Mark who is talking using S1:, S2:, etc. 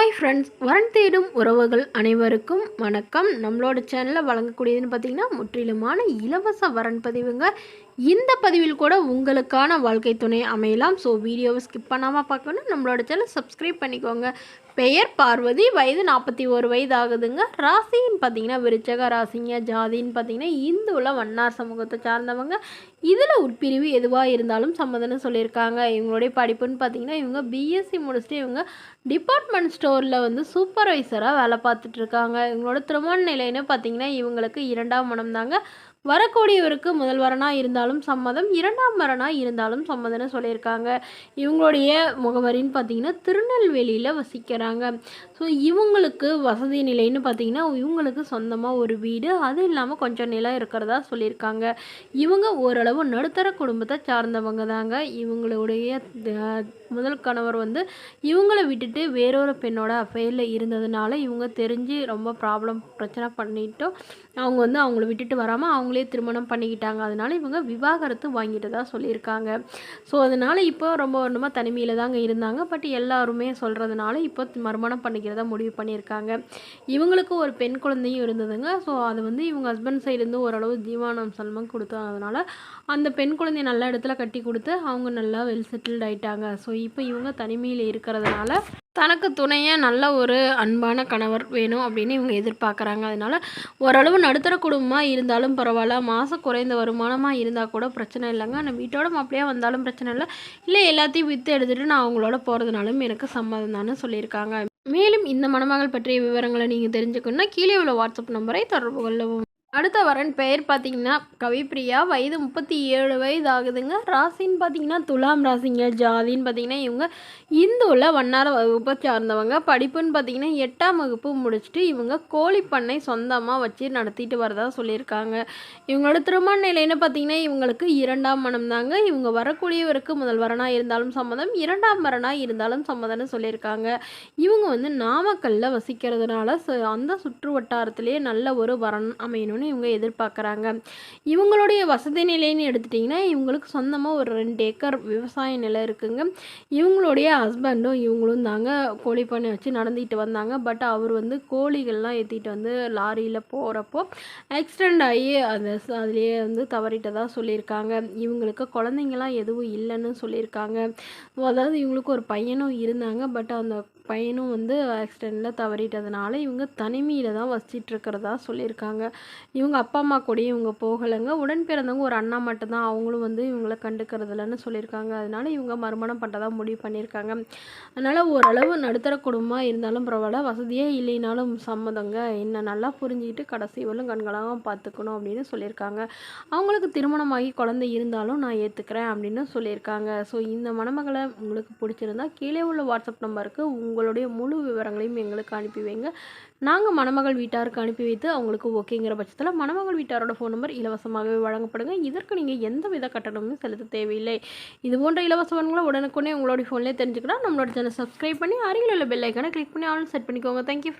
S1: Hi friends, வரன் தேடும் உறவுகள் அனைவருக்கும் வணக்கம். நம்மளோட சேனலில் வழங்கக்கூடியதுன்னு பார்த்திங்கன்னா முற்றிலுமான இலவச வரன் பதிவுங்க. இந்த பதிவில் கூட உங்களுக்கான வாழ்க்கை துணை அமையலாம். ஸோ வீடியோவை ஸ்கிப் பண்ணாமல் பார்க்கணும். நம்மளோட சேனல் சப்ஸ்கிரைப் பண்ணிக்கோங்க. பெயர் பார்வதி, வயது 41 வயது ஆகுதுங்க. ராசின்னு பார்த்திங்கன்னா விருச்சக ராசிங்க. ஜாதின்னு பார்த்திங்கன்னா இந்துவில் வண்ணார் சமூகத்தை சார்ந்தவங்க. இதில் உட்பிரிவு எதுவாக இருந்தாலும் சம்மதம்னு சொல்லியிருக்காங்க. இவங்களுடைய படிப்புன்னு பார்த்திங்கன்னா இவங்க பிஎஸ்சி முடிச்சுட்டு இவங்க டிபார்ட்மெண்ட் ஸ்டோரில் சூப்பர்வைசராக வேலை பார்த்துட்ருக்காங்க. இவங்களோட திருமண நிலைன்னு பார்த்திங்கன்னா இவங்களுக்கு 2ஆம் மனம் தாங்க. வரக்கூடியவருக்கு முதல் வரனாக இருந்தாலும் சம்மதம், 2ஆம் வரனாக இருந்தாலும் சம்மதம்னு சொல்லியிருக்காங்க. இவங்களுடைய முகவரின்னு பார்த்திங்கன்னா திருநெல்வேலியில் வசிக்கிறாங்க. ஸோ இவங்களுக்கு வசதி நிலைன்னு பார்த்திங்கன்னா இவங்களுக்கு சொந்தமாக ஒரு வீடு, அது இல்லாமல் கொஞ்சம் நிலம் இருக்கிறதா சொல்லியிருக்காங்க. இவங்க ஓரளவு நடுத்தர குடும்பத்தை சார்ந்தவங்க தாங்க. இவங்களுடைய முதல் கணவர் இவங்களை விட்டுட்டு வேறொரு பெண்ணோட அஃபேரில் இருந்ததுனால இவங்க தெரிஞ்சு ரொம்ப பிரச்சனை பண்ணிட்டோம். அவங்க அவங்கள விட்டுட்டு வராமல் அவங்களே திருமணம் பண்ணிக்கிட்டாங்க. அதனால இவங்க விவாகரத்து வாங்கிட்டதா சொல்லியிருக்காங்க. ஸோ அதனால் இப்போ ரொம்ப ஒன்றுமா தனிமையில் தாங்க இருந்தாங்க. பட் எல்லாருமே சொல்கிறதுனால இப்போ மறுமணம் பண்ணிக்கிறதா முடிவு பண்ணியிருக்காங்க. இவங்களுக்கு ஒரு பெண் குழந்தையும் இருந்ததுங்க. ஸோ அது இவங்க ஹஸ்பண்ட் சைடுலேருந்து ஓரளவு ஜீவானம் சல்மம் கொடுத்ததுனால அந்த பெண் குழந்தைய நல்ல இடத்துல கட்டி கொடுத்து அவங்க நல்லா வெல் செட்டில்ட் ஆகிட்டாங்க. ஸோ இப்போ இவங்க தனிமையில் இருக்கிறதுனால தனக்கு துணையாக நல்ல ஒரு அன்பான கணவர் வேணும் அப்படின்னு இவங்க எதிர்பார்க்குறாங்க. அதனால் ஓரளவு நடுத்தர குடும்பமாக இருந்தாலும் பரவாயில்ல, மாதம் குறைந்த வருமானமாக இருந்தால் கூட பிரச்சனை இல்லைங்க. நான் வீட்டோட மாப்பிள்ளையாக வந்தாலும் பிரச்சனை இல்லை எல்லாத்தையும் விற்று எடுத்துகிட்டு நான் அவங்களோட போகிறதுனாலும் எனக்கு சம்மதம் தானே சொல்லியிருக்காங்க. மேலும் இந்த மணமகள் பற்றிய விவரங்களை நீங்கள் தெரிஞ்சுக்கணுன்னா கீழே உள்ள வாட்ஸ்அப் நம்பரை தொடர்பு கொள்ளவும். அடுத்த வரன் பெயர் பார்த்திங்கன்னா கவிப்பிரியா, வயது 37 வயது ஆகுதுங்க. ராசின்னு பார்த்திங்கன்னா துலாம் ராசிங்க. ஜாதின்னு பார்த்திங்கன்னா இவங்க இந்துவில் வண்ணார வகுப்பை சார்ந்தவங்க. படிப்புன்னு பார்த்திங்கன்னா 8ஆம் வகுப்பு முடிச்சுட்டு இவங்க கோழி பண்ணை சொந்தமாக வச்சு நடத்திட்டு வரதா சொல்லியிருக்காங்க. இவங்களோட திருமண நிலைன்னு பார்த்திங்கன்னா இவங்களுக்கு 2ஆம் மனம் தாங்க. இவங்க வரக்கூடியவருக்கு முதல் வரனாக இருந்தாலும் சம்மதம், 2ஆம் வரனாக இருந்தாலும் சம்மதம்னு சொல்லியிருக்காங்க. இவங்க நாமக்கல்லில் வசிக்கிறதுனால அந்த சுற்று வட்டாரத்திலே நல்ல ஒரு வரன் அமையணும்னு இவங்க எதிர்பார்க்குறாங்க. இவங்களுடைய வசதி நிலைன்னு எடுத்துட்டிங்கன்னா இவங்களுக்கு சொந்தமாக ஒரு 2 ஏக்கர் விவசாய நிலம் இருக்குங்க. இவங்களுடைய ஹஸ்பண்டும் இவங்களும் தாங்க கோழி பண்ணை வச்சு நடந்துட்டு வந்தாங்க. பட் அவர் கோழிகள்லாம் ஏற்றிட்டு லாரியில் போகிறப்போ ஆக்சிடெண்ட் ஆகி அதுலேயே தவறிட்டதாக சொல்லியிருக்காங்க. இவங்களுக்கு குழந்தைங்களாம் எதுவும் இல்லைன்னு சொல்லியிருக்காங்க. அதாவது இவங்களுக்கு ஒரு பையனும் இருந்தாங்க. பட் அந்த பையனும் ஆக்சிடெண்ட்டில் தவறிட்டதுனால இவங்க தனிமையில் தான் வசிச்சிட்ருக்கிறதா சொல்லியிருக்காங்க. இவங்க அப்பா அம்மா கூடயும் இவங்க போகலைங்க. உடன் பிறந்தவங்க ஒரு அண்ணா மட்டும்தான், அவங்களும் இவங்களை கண்டுக்கிறதில்லன்னு சொல்லியிருக்காங்க. அதனால் இவங்க மறுமணம் பண்ணுறதா முடிவு பண்ணியிருக்காங்க. அதனால் ஓரளவு நடுத்தர குடும்பமாக இருந்தாலும் பரவாயில்ல, வசதியாக இல்லைனாலும் சம்மதங்க, என்ன நல்லா புரிஞ்சுக்கிட்டு கடைசி வரலும் கண்களாக பார்த்துக்கணும் அப்படின்னு சொல்லியிருக்காங்க. அவங்களுக்கு திருமணமாகி குழந்தை இருந்தாலும் நான் ஏற்றுக்கிறேன் அப்படின்னு சொல்லியிருக்காங்க. ஸோ இந்த மணமகளை உங்களுக்கு பிடிச்சிருந்தா கீழே உள்ள வாட்ஸ்அப் நம்பருக்கு உங்களுடைய முழு விவரங்களையும் எங்களுக்கு அனுப்பி வைங்க. நாங்கள் மணமகள் வீட்டாருக்கு அனுப்பி வைத்து அவங்களுக்கு ஓகேங்கிற பட்சத்தில் மணமகள் வீட்டாரோட ஃபோன் நம்பர் இலவசமாகவே வழங்கப்படுங்க. இதற்கு நீங்கள் எந்த வித கட்டணமும் செலுத்த தேவையில்லை. இது போன்ற இலவசங்களை உடனுக்குடனே உங்களுடைய ஃபோன்லேயே தெரிஞ்சுக்கலாம். நம்மளோட சேனல் சப்ஸ்கிரைப் பண்ணி அருகில் உள்ள பெல் ஐக்கானை கிளிக் பண்ணி ஆல் செட் பண்ணிக்கோங்க. தேங்க்யூ.